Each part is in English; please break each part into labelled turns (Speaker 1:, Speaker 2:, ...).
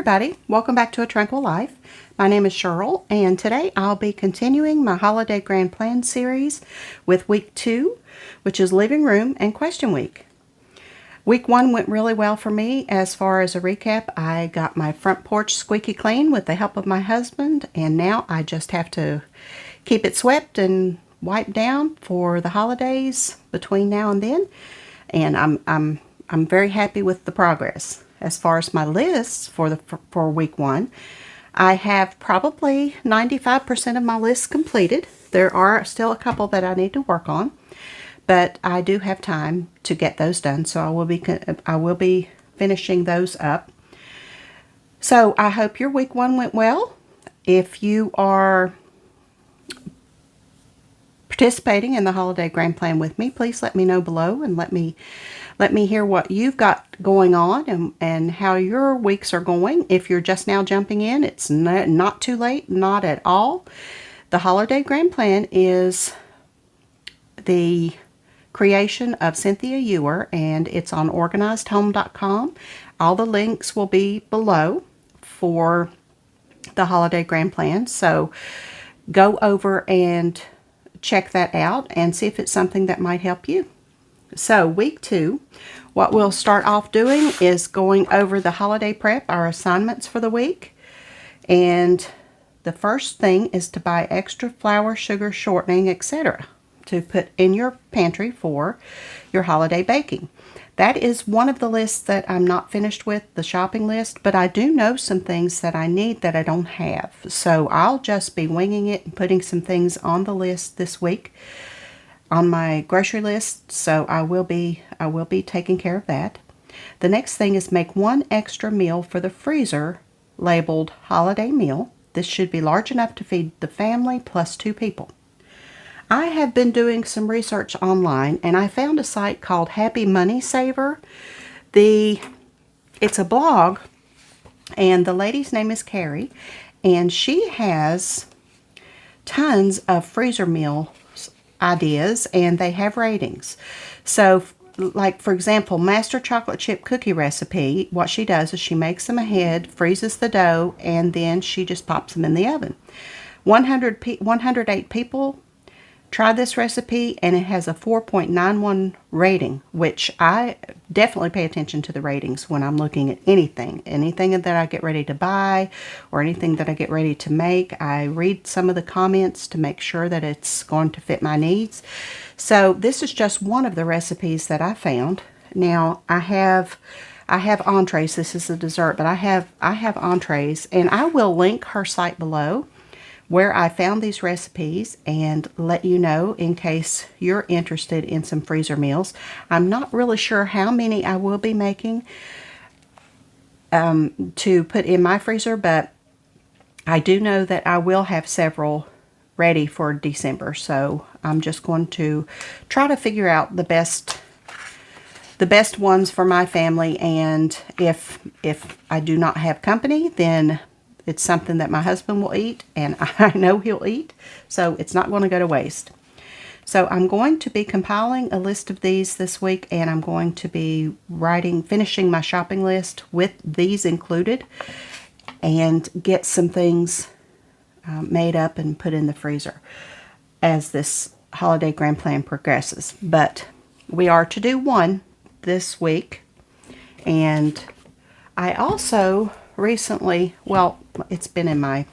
Speaker 1: everybody, welcome back to A Tranquil Life. My name is Cheryl, and today I'll be continuing my Holiday Grand Plan series with week 2, which is Living Room and Question Week. Week 1 went really well for me. As far as a recap, I got my front porch squeaky clean with the help of my husband, and now I just have to keep it swept and wiped down for the holidays between now and then, and I'm very happy with the progress. As far as my lists for week 1, I have probably 95% of my lists completed. There are still a couple that I need to work on, but I do have time to get those done, so I will be finishing those up. So I hope your week 1 went well. If you are participating in the Holiday Grand Plan with me, please let me know below and let me hear what you've got going on and how your weeks are going. If you're just now jumping in, it's not too late, not at all. The Holiday Grand Plan is the creation of Cynthia Ewer, and it's on organizedhome.com. All the links will be below for the Holiday Grand Plan, so go over and check that out and see if it's something that might help you. So week 2, what we'll start off doing is going over the holiday prep, our assignments for the week. And the first thing is to buy extra flour, sugar, shortening, etc. to put in your pantry for your holiday baking. That is one of the lists that I'm not finished with, the shopping list, but I do know some things that I need that I don't have. So I'll just be winging it and putting some things on the list this week on my grocery list, so I will be taking care of that. The next thing is make one extra meal for the freezer labeled holiday meal. This should be large enough to feed the family plus 2 people. I have been doing some research online, and I found a site called Happy Money Saver. It's a blog, and the lady's name is Carrie, and she has tons of freezer meal ideas, and they have ratings. So, like for example, Master Chocolate Chip Cookie Recipe, what she does is she makes them ahead, freezes the dough, and then she just pops them in the oven. 108 people tried this recipe, and it has a 4.91 rating, which I definitely pay attention to the ratings when I'm looking at anything that I get ready to buy or anything that I get ready to make. I read some of the comments to make sure that it's going to fit my needs. So this is just one of the recipes that I found. Now I have entrees. This is a dessert, but I have entrees, and I will link her site below where I found these recipes and let you know in case you're interested in some freezer meals. I'm not really sure how many I will be making to put in my freezer, but I do know that I will have several ready for December. So I'm just going to try to figure out the best ones for my family, and if I do not have company, then it's something that my husband will eat, and I know he'll eat, so it's not going to go to waste. So I'm going to be compiling a list of these this week, and I'm going to be finishing my shopping list with these included, and get some things made up and put in the freezer as this Holiday Grand Plan progresses. But we are to do one this week, and I also recently, well, it's been in my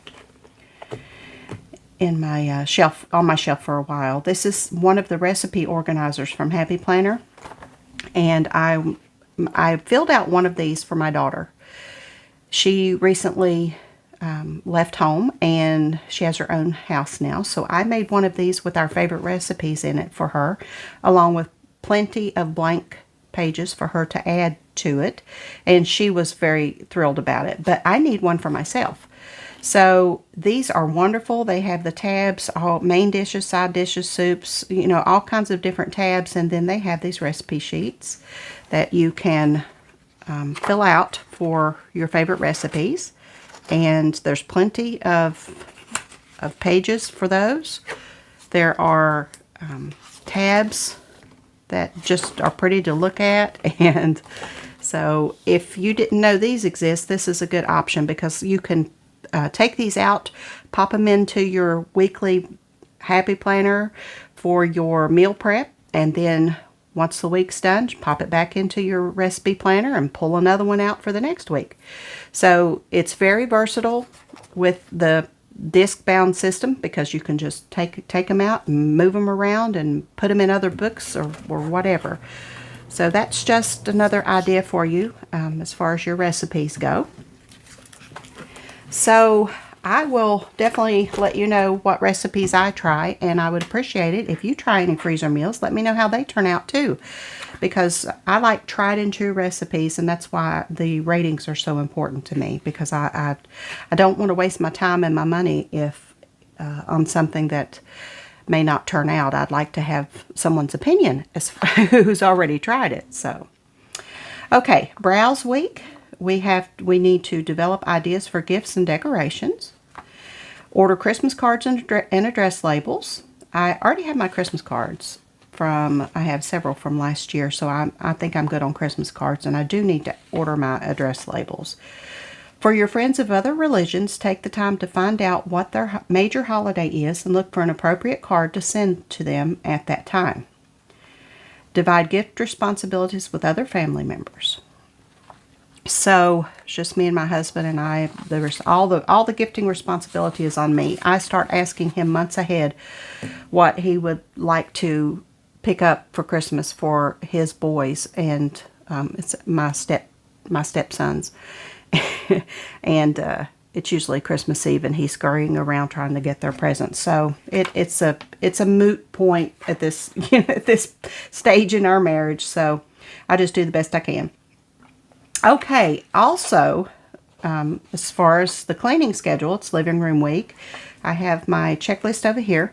Speaker 1: shelf, on my shelf for a while. This is one of the recipe organizers from Happy Planner, and I filled out one of these for my daughter. She recently left home, and she has her own house now, so I made one of these with our favorite recipes in it for her, along with plenty of blank pages for her to add to it, and she was very thrilled about it. But I need one for myself. So these are wonderful. They have the tabs, all main dishes, side dishes, soups, you know, all kinds of different tabs, and then they have these recipe sheets that you can fill out for your favorite recipes, and there's plenty of pages for those. There are tabs that just are pretty to look at, and So if you didn't know these exist, this is a good option because you can take these out, pop them into your weekly Happy Planner for your meal prep, and then once the week's done, pop it back into your recipe planner and pull another one out for the next week. So it's very versatile with the disc bound system because you can just take them out and move them around and put them in other books or whatever. So that's just another idea for you as far as your recipes go. So I will definitely let you know what recipes I try, and I would appreciate it if you try any freezer meals. Let me know how they turn out too, because I like tried and true recipes, and that's why the ratings are so important to me, because I don't want to waste my time and my money if on something that may not turn out. I'd like to have someone's opinion as who's already tried it. So, okay, Browse Week. We need to develop ideas for gifts and decorations. Order Christmas cards and address labels. I already have my Christmas cards I have several from last year, so I think I'm good on Christmas cards, and I do need to order my address labels. For your friends of other religions, take the time to find out what their major holiday is and look for an appropriate card to send to them at that time. Divide gift responsibilities with other family members. So it's just me and my husband, and all the gifting responsibility is on me. I start asking him months ahead what he would like to pick up for Christmas for his boys, and it's my stepsons, and it's usually Christmas Eve, and he's scurrying around trying to get their presents. So it's a moot point at this at this stage in our marriage. So I just do the best I can. Okay, also, as far as the cleaning schedule, it's living room week. I have my checklist over here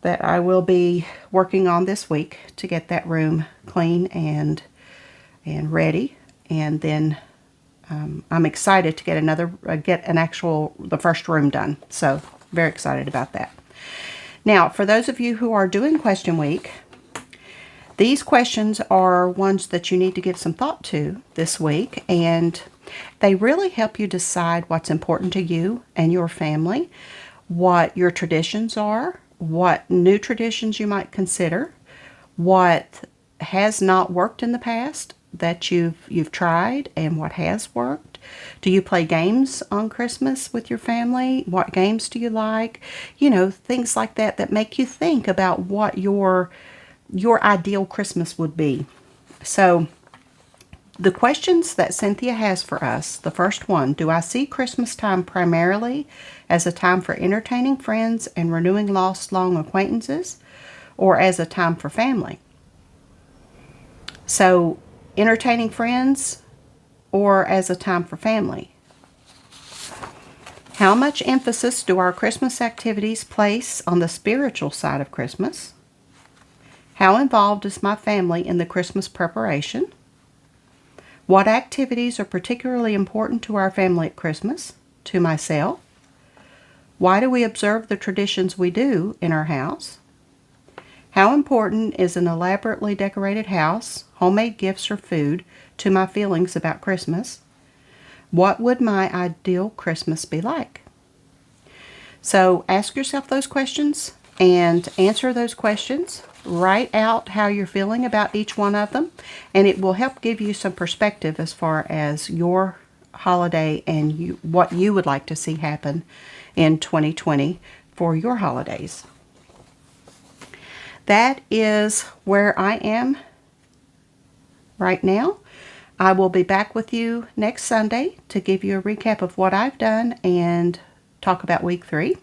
Speaker 1: that I will be working on this week to get that room clean and ready. And then I'm excited to get the first room done. So very excited about that. Now, for those of you who are doing question week, these questions are ones that you need to give some thought to this week, and they really help you decide what's important to you and your family, what your traditions are, what new traditions you might consider, what has not worked in the past that you've tried, and what has worked. Do you play games on Christmas with your family? What games do you like? Things like that make you think about what your ideal Christmas would be. So the questions that Cynthia has for us, the first one, do I see Christmas time primarily as a time for entertaining friends and renewing lost long acquaintances, or as a time for family? So entertaining friends or as a time for family? How much emphasis do our Christmas activities place on the spiritual side of Christmas? How involved is my family in the Christmas preparation? What activities are particularly important to our family at Christmas? To myself? Why do we observe the traditions we do in our house? How important is an elaborately decorated house, homemade gifts, or food to my feelings about Christmas? What would my ideal Christmas be like? So ask yourself those questions and answer those questions. Write out how you're feeling about each one of them, and it will help give you some perspective as far as your holiday and what you would like to see happen in 2020 for your holidays. That is where I am right now. I will be back with you next Sunday to give you a recap of what I've done and talk about week 3.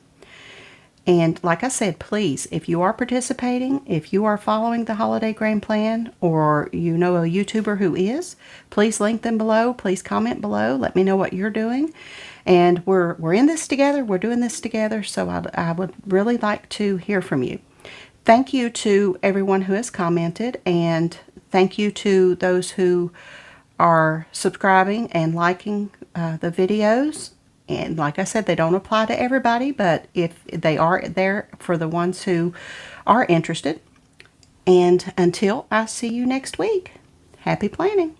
Speaker 1: And like I said, please, if you are participating, if you are following the Holiday Grand Plan, or you know a YouTuber who is, please link them below. Please comment below. Let me know what you're doing. And we're in this together. We're doing this together. So I would really like to hear from you. Thank you to everyone who has commented, and thank you to those who are subscribing and liking the videos. And like I said, they don't apply to everybody, but if they are there for the ones who are interested. And until I see you next week, happy planning.